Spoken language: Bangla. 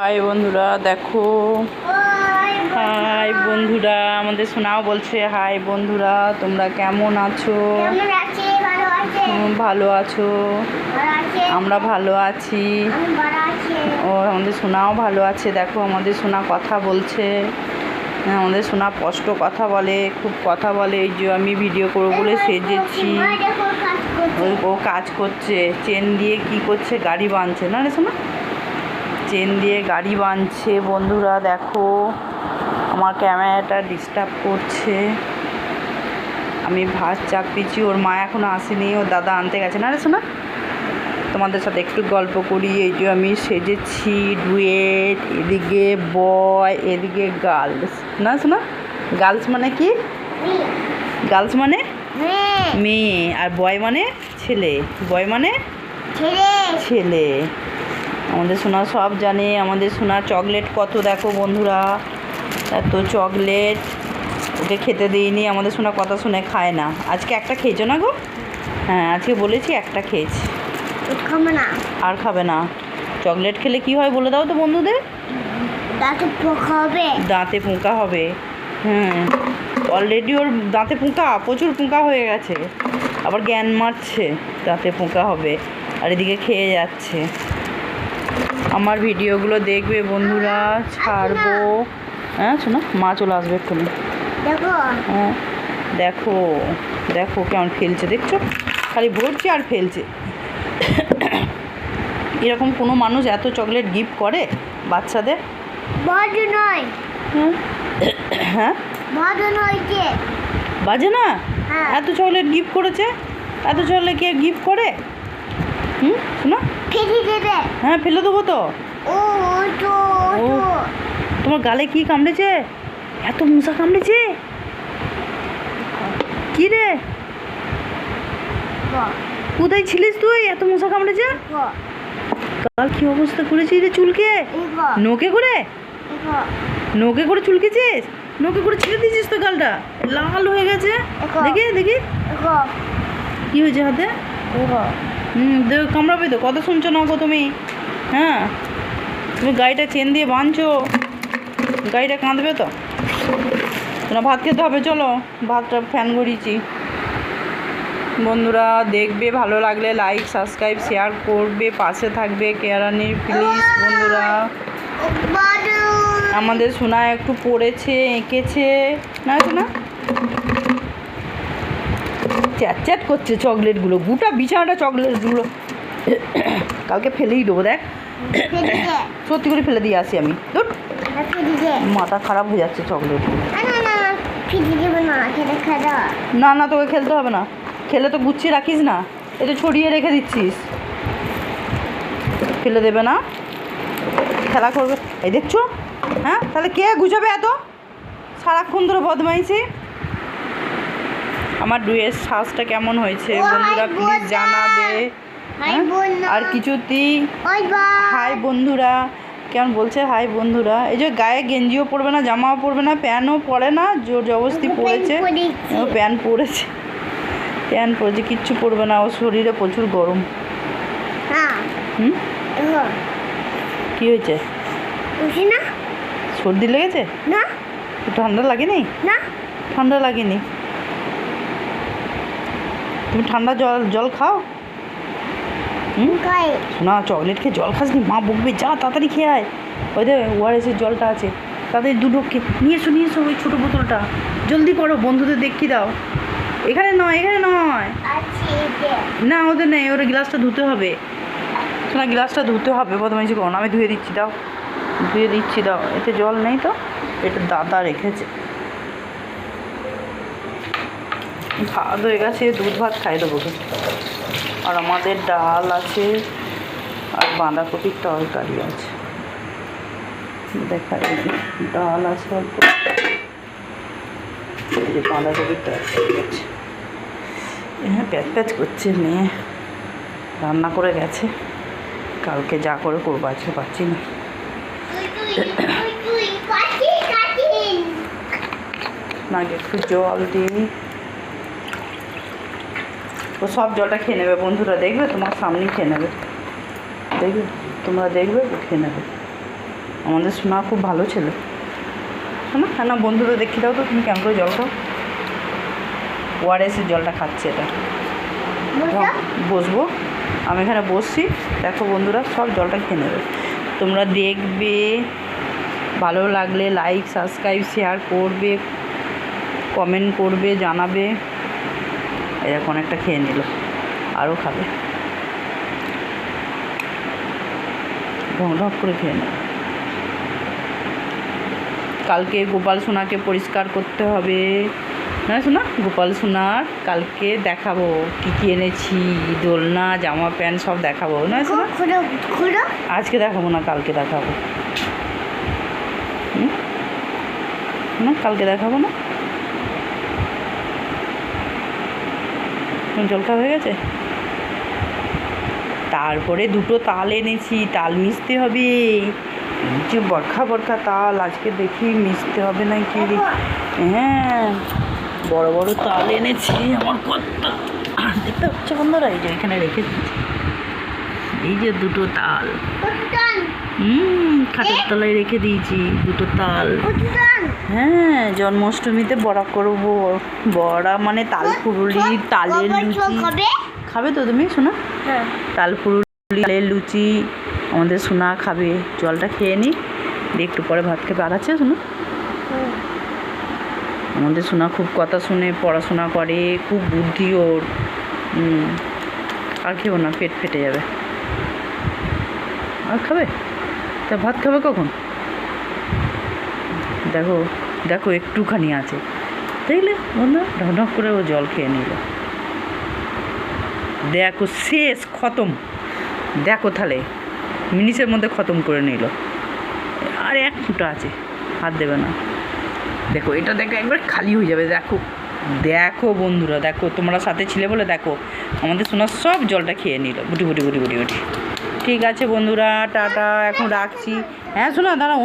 হাই বন্ধুরা, দেখো। হাই বন্ধুরা, আমাদের সোনাও বলছে হাই বন্ধুরা, তোমরা কেমন আছো? ভালো আছো? আমরা ভালো আছি। ও আমাদের সোনাও ভালো আছে। দেখো আমাদের সোনা কথা বলছে। আমাদের সোনা স্পষ্ট কথা বলে, খুব কথা বলে। এই যে আমি ভিডিও করবো বলে সেজেছি। ও কাজ করছে, চেন দিয়ে কি করছে, গাড়ি বাঁধছে না রে সোনা, চেন দিয়ে গাড়ি বাঁধছে। বন্ধুরা দেখো, আমার ক্যামেরাটা ডিস্টার্ব করছে। আমি ভাত চাপিয়েছি, ওর মা এখনও আসেনি, ওর দাদা আনতে গেছে না রে সোনা। তোমাদের সাথে একটু গল্প করি। এই যে আমি সেজেছি ডুয়েট, এদিকে বয়, এদিকে গার্লস না সোনা। গার্লস মানে কি? গার্লস মানে মেয়ে, আর বয় মানে ছেলে। বয় মানে ছেলে। আমাদের সোনা সব জানে। আমাদের সোনা চকলেট কত দেখো বন্ধুরা, এত চকলেট। ওকে খেতে দিইনি, আমাদের সোনা কথা শুনে খায় না। আজকে একটা খেয়েছো না গো? হ্যাঁ, আজকে বলেছি একটা খেয়েছি, আর খাবে না। চকলেট খেলে কি হয় বলে দাও তো বন্ধুদের? দাঁতে পোকা হবে। দাঁতে পোকা হবে। হ্যাঁ, অলরেডি ওর দাঁতে পোকা, প্রচুর পোকা হয়ে গেছে। আবার জ্ঞান মারছে দাঁতে পোকা হবে, আর এদিকে খেয়ে যাচ্ছে। আমার ভিডিওগুলো দেখবে বন্ধুরা, ছাড়বো। হ্যাঁ শোনো, মা চলে আসবে এক্ষুনি। হ্যাঁ দেখো, দেখো কেমন ফেলছে, দেখছো? খালি ভরছে আর ফেলছে। এরকম কোনো মানুষ এত চকলেট গিফট করে বাচ্চাদের? হ্যাঁ, বাজে না? এত চকলেট গিফট করেছে, এত চকলেট কে গিফট করে? শোনো, হ্যাঁ ফেলে দেবো তো। তোমার গালে কি কামড়েছে? এত মশা কামড়েছে? কি রে, কোথায় ছিলিস তুই? এত মশা কামড়েছে। কাল কি অবস্থা করেছিস রে চুলকে? নোকে করে, নোকে করে চুলকেছিস? নোকে করে ছিঁড়ে দিয়েছিস তো, গালটা লাল হয়ে গেছে। দেখি দেখি কি হয়েছে হাতে। কামড়াবে তো, কথা শুনছো না গো তুমি? হ্যাঁ, তুমি গাড়িটা চেন দিয়ে বাঁধছো, গাড়িটা কাঁদবে তো না। ভাত খেতে হবে, চলো ভাতটা ফ্যান গড়িয়েছি। বন্ধুরা দেখবে, ভালো লাগলে লাইক সাবস্ক্রাইব শেয়ার করবে, পাশে থাকবে কেয়ারানির প্লিজ। বন্ধুরা আমাদের সোনা একটু পড়েছে, এঁকেছে না সোনা, চ্যাট চ্যাট করছে চকলেটগুলো, গোটা বিছানাটা চকলেটগুলো। কালকে ফেলেই দেবো, দেখ সত্যি করে ফেলে দিয়ে আসি আমি। মাথা খারাপ হয়ে যাচ্ছে চকলেট। না না, তোকে খেলতে হবে না, খেলে তো গুছিয়ে রাখিস না, এটা ছড়িয়ে রেখে দিচ্ছিস। ফেলে দেবে না, খেলা করবে। এই দেখছো? হ্যাঁ, তাহলে কে গুছাবে এত সারাক্ষণ ধরে বদমাইছি? আমার ডুয়ের শ্বাসটা কেমন হয়েছে বন্ধুরা প্লিজ জানাবে। আর কিছুতেই হাই বন্ধুরা, কেমন বলছে হাই বন্ধুরা। এই যে গায়ে গেঞ্জিও পরবে না, জামাও পরবে না, প্যান্টও পরে না, জোর জবরদস্তি পরেছে। প্যান্ট পরেছে, প্যান্ট পরেছে, কিচ্ছু পরবে না। ও শরীরে প্রচুর গরম। কি হয়েছে? সর্দি লেগেছে না? ঠান্ডা লাগেনি না? ঠান্ডা লাগেনি। তুমি ঠান্ডা জল খাও। না, চকলেট খেয়ে জল খাসনি, মা বকবে। যা তাড়াতাড়ি খেয়ে আয়, ওই দে ওআরএসের জলটা আছে, তাদের দুটো নিয়ে এসো, নিয়ে এসো ওই ছোটো বোতলটা, জলদি করো, বন্ধুদের দেখিয়ে দাও। এখানে নয়, এখানে নয়, না ওদের নেই, ওরা গ্লাসটা ধুতে হবে না, গ্লাসটা ধুতে হবে। বদমাইশি করো না, আমি ধুয়ে দিচ্ছি, দাও ধুয়ে দিচ্ছি, দাও। এতে জল নেই তো, এটা দাদা রেখেছে। ভাত হয়ে গেছে, দুধ ভাত খাই দেবো। আর আমাদের ডাল আছে, আর বাঁধাকপির তরকারি আছে। দেখা ডাল আছে অল্প, এই যে বাঁধাকপির তরকারি আছে। হ্যাঁ, প্যাচ প্যাচ করছে মেয়ে, রান্না করে গেছে। কালকে যা করে করবো, আজকে পাচ্ছি না। না, একটু জল দিই, ও সব জলটা খেয়ে নেবে। বন্ধুরা দেখবে, তোমার সামনেই খেয়ে নেবে, দেখবে তোমরা দেখবে, ও খেয়ে নেবে। আমাদের সোনা খুব ভালো ছেলে। শোনা হ্যাঁ না, বন্ধুদের দেখিয়ে দাও তো তুমি কেমন করে জল খাও। ওআরএসের জলটা খাচ্ছে এটা। বসবো, আমি এখানে বসছি, দেখো বন্ধুরা সব জলটা খেয়ে নেবে। তোমরা দেখবে, ভালো লাগলে লাইক সাবস্ক্রাইব শেয়ার করবে, কমেন্ট করবে, জানাবে। এরকম অনেকটা খেয়ে নিল, আরও খাবে, ঢক করে খেয়ে নেবে। কালকে গোপাল সোনাকে পরিষ্কার করতে হবে, না সোনা? গোপাল সোনার কালকে দেখাবো কী কী এনেছি, দোলনা, জামা প্যান্ট সব দেখাবো, না সোনা? আজকে দেখাবো না, কালকে দেখাবো। না কালকে দেখাবো না। জল খাওয়া হয়ে গেছে। তারপরে দুটো তাল এনেছি, তাল মিশতে হবে। যে বরখা বরখা তাল, আজকে দেখি মিশতে হবে না কি। হ্যাঁ, বড় বড় তাল এনেছি। আমার কত দেখতে হচ্ছে বন্ধুরা, এই যে এখানে রেখে দিচ্ছি, এই যে দুটো তাল। খাটের তলায় রেখে দিয়েছি দুটো তাল। হ্যাঁ, জন্মাষ্টমীতে বড়া করবো। বড়া মানে তাল ফুরুলি, তালের লুচি। খাবে তো তুমি শোনা? তাল ফুরুলি, তালের লুচি আমাদের সোনা খাবে। জলটা খেয়ে নি, একটু পরে ভাত খেয়ে বাড়াচ্ছে শোনা। আমাদের সোনা খুব কথা শুনে, পড়াশোনা করে, খুব বুদ্ধি ওর। আর খেও না, পেট ফেটে যাবে। আর খাবে? তা ভাত খাবে কখন? দেখো দেখো একটুখানি আছে, দেখলে বন্ধু, ঢক করে ও জল খেয়ে নিল। দেখো শেষ, খতম। দেখো তাহলে মিনিটের মধ্যে খতম করে নিল। আর এক ফুটা আছে, হাত দেবে না। দেখো এটা দেখো একবার খালি হয়ে যাবে। দেখো দেখো বন্ধুরা, দেখো তোমরা সাথে ছিলে বলে দেখো আমাদের সোনা সব জলটা খেয়ে নিল, বুটি বুটি বুটি বুটি বুটি। ঠিক আছে বন্ধুরা, টাটা, এখন রাখছি। হ্যাঁ শোনা, দাঁড়া।